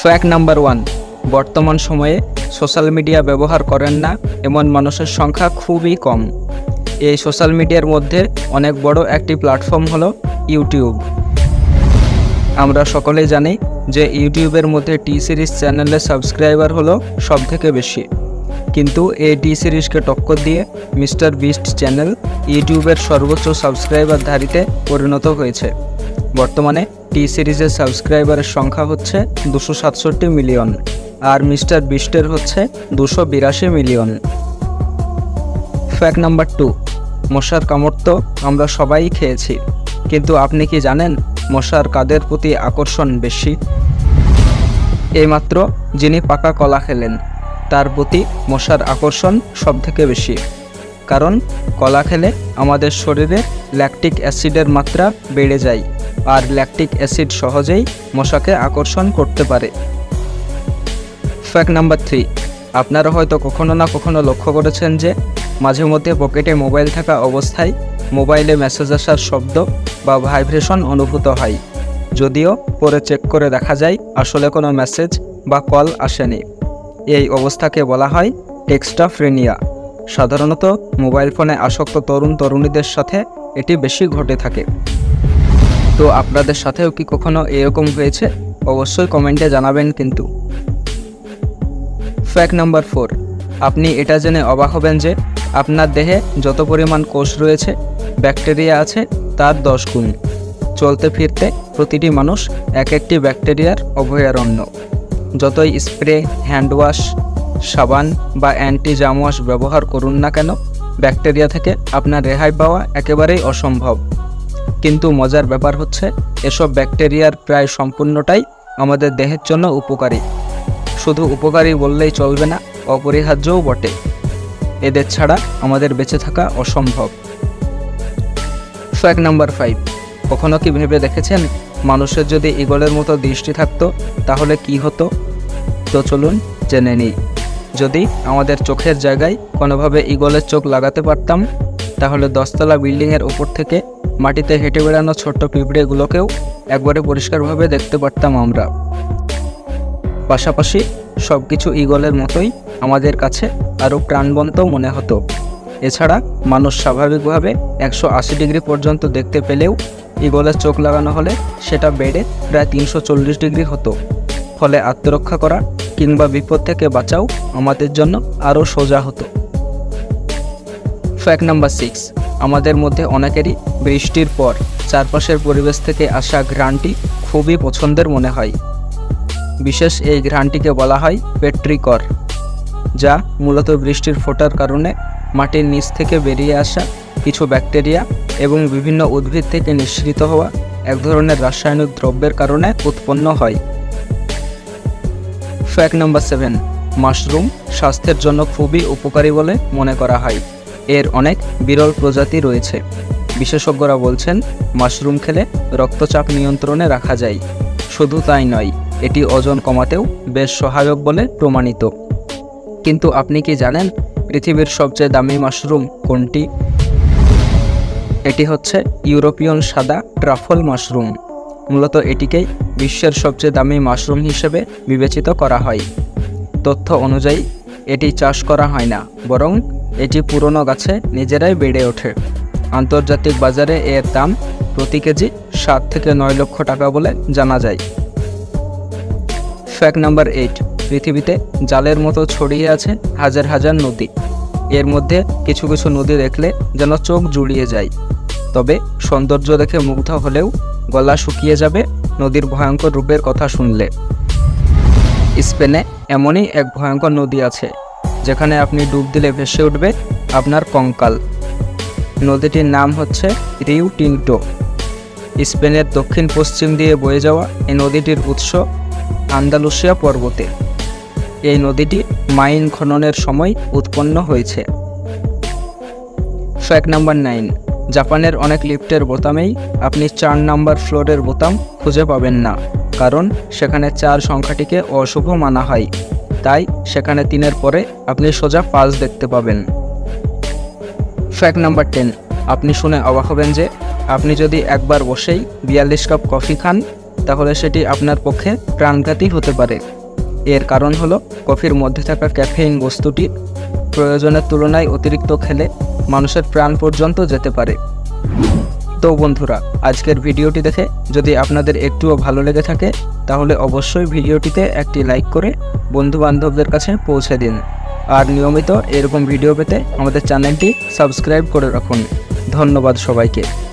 Fact number 1, বর্তমান সময়ে social media ব্যবহার করেন না এমন মানুষের সংখ্যা খুবই কম। এই সোশ্যাল মিডিয়ার মধ্যে অনেক বড় একটি প্ল্যাটফর্ম হলো ইউটিউব। আমরা সকলেই জানি যে ইউটিউবের মধ্যে টি সিরিজ চ্যানেলের সাবস্ক্রাইবার হলো সবথেকে বেশি, কিন্তু এই টি সিরিজকে টক্কর দিয়ে মিস্টার বিস্ট চ্যানেল ইউটিউবের সর্বোচ্চ সাবস্ক্রাইবারধারীতে পরিণত হয়েছে। বর্তমানে টি সিরিজের সাবস্ক্রাইবারের সংখ্যা হচ্ছে 267 মিলিয়ন, আর মিস্টার বিস্টের হচ্ছে 282 মিলিয়ন। ফ্যাক্ট নাম্বার 2, মশার কামড় তো আমরা সবাই খেয়েছি, কিন্তু আপনি কি জানেন মশার কাদের প্রতি আকর্ষণ বেশি? এইমাত্র যিনি পাকা কলা খেলেন তার প্রতি মশার আকর্ষণ সবথেকে বেশি, কারণ কলা খেলে আমাদের শরীরে ল্যাকটিক অ্যাসিডের মাত্রা বেড়ে যায়, আর ল্যাকটিক অ্যাসিড সহজেই মশাকে আকর্ষণ করতে পারে। ফ্যাক্ট নাম্বার 3, আপনারা হয়তো কখনো না কখনো লক্ষ্য করেছেন যে মাঝে মধ্যে পকেটে মোবাইল থাকা অবস্থায় মোবাইলে মেসেজ আসার শব্দ বা ভাইব্রেশন অনুভূত হয়, যদিও পরে চেক করে দেখা যায় আসলে কোনো মেসেজ বা কল আসেনি। এই অবস্থাকে বলা হয় টেক্সটাফ্রেনিয়া। সাধারণত মোবাইল ফোনে আসক্ত তরুণ তরুণীদের সাথে এটি বেশি ঘটে থাকে। তো আপনাদের সাথেও কি কখনো এরকম হয়েছে? অবশ্যই কমেন্টে জানাবেন কিন্তু। ফ্যাক্ট নাম্বার 4, আপনি এটা জেনে অবাক হবেন যে আপনার দেহে যত পরিমাণ কোষ রয়েছে, ব্যাকটেরিয়া আছে তার 10 গুণ। চলতে ফিরতে প্রতিটি মানুষ এক একটি ব্যাকটেরিয়ার অভয়ারণ্য। যতই স্প্রে, হ্যান্ড ওয়াশ, সাবান বা অ্যান্টি জাম ওয়াশ ব্যবহার করুন না কেন, ব্যাকটেরিয়া থেকে আপনার রেহাই পাওয়া একেবারেই অসম্ভব। কিন্তু মজার ব্যাপার হচ্ছে এসব ব্যাকটেরিয়ার প্রায় সম্পূর্ণটাই আমাদের দেহের জন্য উপকারী। শুধু উপকারী বললেই চলবে না, অপরিহার্যও বটে। এদের ছাড়া আমাদের বেঁচে থাকা অসম্ভব। ফ্যাক্ট নাম্বার 5, কখনো কি ভেবে দেখেছেন মানুষের যদি ঈগলের মতো দৃষ্টি থাকতো তাহলে কি হতো? তো চলুন জেনে নিই। যদি আমাদের চোখের জায়গায় কোনোভাবে ঈগলের চোখ লাগাতে পারতাম, তাহলে 10 তলা বিল্ডিংয়ের ওপর থেকে মাটিতে হেঁটে বেড়ানো ছোট্ট পিঁপড়েগুলোকেও একবারে পরিষ্কারভাবে দেখতে পারতাম আমরা। পাশাপাশি সব কিছু ঈগলের মতোই আমাদের কাছে আরও প্রাণবন্ত মনে হতো। এছাড়া মানুষ স্বাভাবিকভাবে 180 ডিগ্রি পর্যন্ত দেখতে পেলেও ঈগলের চোখ লাগানো হলে সেটা বেড়ে প্রায় 340 ডিগ্রি হতো। ফলে আত্মরক্ষা করা কিংবা বিপদ থেকে বাঁচাও আমাদের জন্য আরও সোজা হতো। ফ্যাক্ট নাম্বার 6, আমাদের মধ্যে অনেকেরই বৃষ্টির পর চারপাশের পরিবেশ থেকে আসা ঘ্রাণটি খুবই পছন্দের মনে হয়। বিশেষ এই ঘ্রাণটিকে বলা হয় পেট্রিকর, যা মূলত বৃষ্টির ফোঁটার কারণে মাটির নিচ থেকে বেরিয়ে আসা কিছু ব্যাকটেরিয়া এবং বিভিন্ন উদ্ভিদ থেকে নিঃসৃত হওয়া এক ধরনের রাসায়নিক দ্রব্যের কারণে উৎপন্ন হয়। ফ্যাক্ট নাম্বার 7, মাশরুম স্বাস্থ্যের জন্য খুবই উপকারী বলে মনে করা হয়। এর অনেক বিরল প্রজাতি রয়েছে। বিশেষজ্ঞরা বলছেন মাশরুম খেলে রক্তচাপ নিয়ন্ত্রণে রাখা যায়। শুধু তাই নয়, এটি ওজন কমাতেও বেশ সহায়ক বলে প্রমাণিত। কিন্তু আপনি কি জানেন পৃথিবীর সবচেয়ে দামি মাশরুম কোনটি? এটি হচ্ছে ইউরোপিয়ান সাদা ট্রাফল মাশরুম। মূলত এটিকেই বিশ্বের সবচেয়ে দামি মাশরুম হিসেবে বিবেচিত করা হয়। তথ্য অনুযায়ী এটি চাষ করা হয় না, বরং এটি পুরনো গাছে নিজেরাই বেড়ে ওঠে। আন্তর্জাতিক বাজারে এর দাম প্রতি কেজি 7 থেকে 9 লক্ষ টাকা বলে জানা যায়। ফ্যাক্ট নাম্বার 8, পৃথিবীতে জালের মতো ছড়িয়ে আছে হাজার হাজার নদী। এর মধ্যে কিছু কিছু নদী দেখলে যেন চোখ জুড়িয়ে যায়। তবে সৌন্দর্য দেখে মুগ্ধ হলেও গলা শুকিয়ে যাবে নদীর ভয়ঙ্কর রূপের কথা শুনলে। স্পেনে এমনই এক ভয়ঙ্কর নদী আছে যেখানে আপনি ডুব দিলে ভেসে উঠবে আপনার কঙ্কাল। নদীটির নাম হচ্ছে রিউ টিন্টো। স্পেনের দক্ষিণ পশ্চিম দিয়ে বয়ে যাওয়া এই নদীটির উৎস আন্দালুসিয়া পর্বতে। এই নদীটি মাইন খননের সময় উৎপন্ন হয়েছে। ফ্যাক্ট নাম্বার 9, জাপানের অনেক লিফটের বোতামেই আপনি 4 নাম্বার ফ্লোরের বোতাম খুঁজে পাবেন না, কারণ সেখানে 4 সংখ্যাটিকে অশুভ মানা হয়। তাই সেখানে 3-এর পরে আপনি সোজা 5 দেখতে পাবেন। ফ্যাক্ট নাম্বার 10, আপনি শুনে অবাক হবেন যে আপনি যদি একবার বসেই 42 কাপ কফি খান, তাহলে সেটি আপনার পক্ষে প্রাণঘাতী হতে পারে। এর কারণ হলো কফির মধ্যে থাকা ক্যাফেইন বস্তুটি প্রয়োজনের তুলনায় অতিরিক্ত খেলে মানুষের প্রাণ পর্যন্ত যেতে পারে। তো বন্ধুরা, আজকের ভিডিওটি দেখে যদি আপনাদের একটুও ভালো লেগে থাকে তাহলে অবশ্যই ভিডিওটিতে একটি লাইক করে বন্ধু-বান্ধবদের কাছে পৌঁছে দিন। আর নিয়মিত এরকম ভিডিও পেতে আমাদের চ্যানেলটি সাবস্ক্রাইব করে রাখুন। ধন্যবাদ সবাইকে।